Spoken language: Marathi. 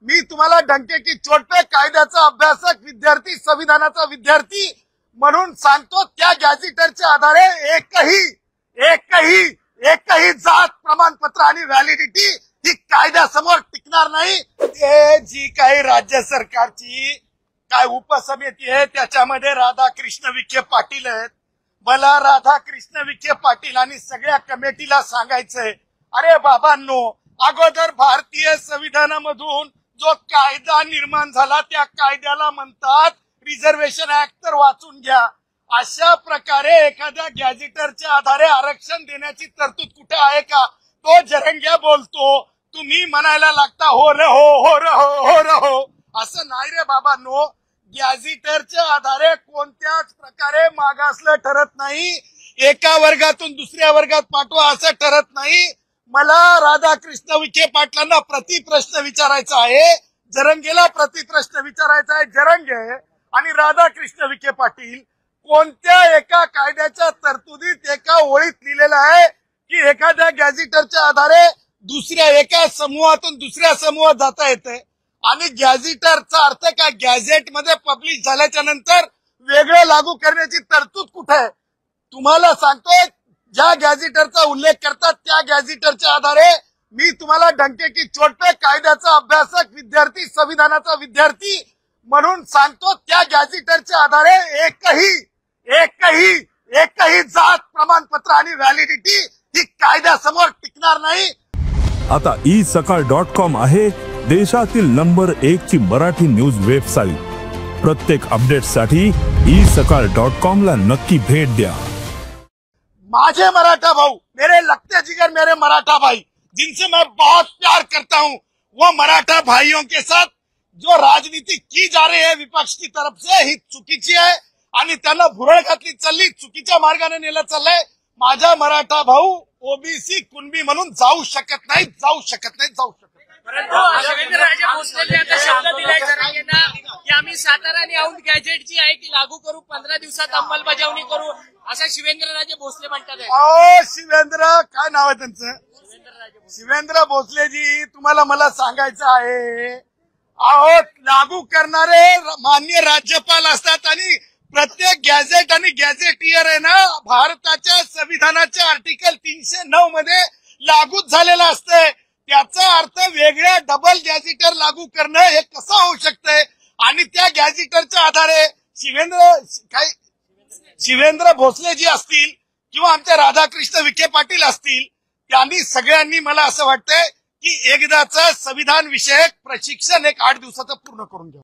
मी तुम्हाला डंके की चोट पे कायद्याचा अभ्यासक विद्यार्थी संविधानाचा विद्यार्थी म्हणून सांगतो, त्या गॅझेटरच्या आधारे एकही जात प्रमाणपत्र आणि व्हॅलिडिटी ही कायद्यासमोर टिकणार नाही। ते जी काही राज्य सरकारची काय उपसमिती आहे त्याच्यामध्ये राधाकृष्ण विखे पाटील आहेत। मला राधाकृष्ण विखे पाटील आणि सगळ्या कमिटीला सांगायचंय, अरे बाबांनो, अगोदर भारतीय संविधानामधून जो कायदा निर्माण झाला त्या कायद्याला म्हणतात रिझर्वेशन ऍक्ट, तर वाचून घ्या। अशा प्रकारे एखाद्या गॅझेटरच्या आधारे आरक्षण देण्याची तरतूद कुठे आहे का? तो जरंग्या बोलतो, तुम्ही म्हणायला लागता हो रहो। असं नाही रे बाबांनो, गॅझेटरच्या आधारे कोणत्याच प्रकारे मागासलं ठरत नाही, एका वर्गातून दुसऱ्या वर्गात पाठवा असं ठरत नाही। मला राधाकृष्ण विखे पाटलांना प्रतिप्रश्न विचारायचा आहे, जरंगेला प्रतिप्रश्न विचारायचा आहे। जरंगे आणि राधाकृष्ण विखे पाटील, कोणत्या एका कायद्याच्या तरतुदीत एका ओळीत लिहिलेलं आहे की एखाद्या गॅझेटरच्या आधारे दुसऱ्या एका समूहातून दुसऱ्या समूहात जाता येते? आणि गॅझेटरचा अर्थ काय? गॅझेट मध्ये पब्लिश झाल्याच्या नंतर वेगळं लागू करण्याची तरतूद कुठे आहे? तुम्हाला सांगतोय, ज्या गॅझेटरचा उल्लेख करतात त्या गॅझेटरच्या आधारे मी तुम्हाला डंके की चोट पे कायद्याचा अभ्यासक विद्यार्थी संविधानाचा विद्यार्थी म्हणून सांगतो, त्या गॅझेटरच्या आधारे एकही जात प्रमाणपत्र आणि व्हॅलिडिटी ही कायद्यासमोर टिकणार नाही। आता isakal.com आहे देशातील नंबर 1 ची मराठी न्यूज वेबसाईट। प्रत्येक अपडेटसाठी isakal.com ला नक्की भेट द्या। माझे मराठा भाऊ, मेरे लगते जिगर मेरे मराठा भाई, जिनसे मैं बहुत प्यार करता हूं, वो मराठा भाइयों के साथ जो राजनीति की जा रही है विपक्ष की तरफ से ही चुकीची आहे आणि त्यांना भुरळ घातली चालली, चुकीच्या मार्गाने नेलं चाललंय। माझा मराठा भाऊ ओबीसी कुणबी म्हणून जाऊ शकत नाही। परंतु शिवेंद्रराजे भोसलेंनी आता शब्द दिलाय जरांगेंना की आम्ही सातारा आणि औंध गॅजेट जी आहे ती लागू करू, 15 दिवसात अंमलबजावणी करू, असं शिवेंद्रराजे भोसले म्हणतात। शिवेंद्र, काय नाव आहे त्यांचं? शिवेंद्र भोसलेजी, तुम्हाला मला सांगायचं आहे, अहो लागू करणारे माननीय राज्यपाल असतात आणि प्रत्येक गॅझेट आणि गॅझेटियर आहे ना, भारताच्या संविधानाच्या आर्टिकल 309 मध्ये लागूच झालेलं असतंय। त्याचा अर्थ वेगळ्या डबल गॅझेटर लागू करणं हे कसं होऊ शकतंय? आणि त्या गॅझेटरच्या आधारे शिवेंद्र भोसले जी असतील किंवा आमच्या राधाकृष्ण विखे पाटील असतील, त्यांनी सगळ्यांनी मला असं वाटतंय की एकदाच संविधान विषयक प्रशिक्षण 8 दिवसाचं पूर्ण करून घ्या।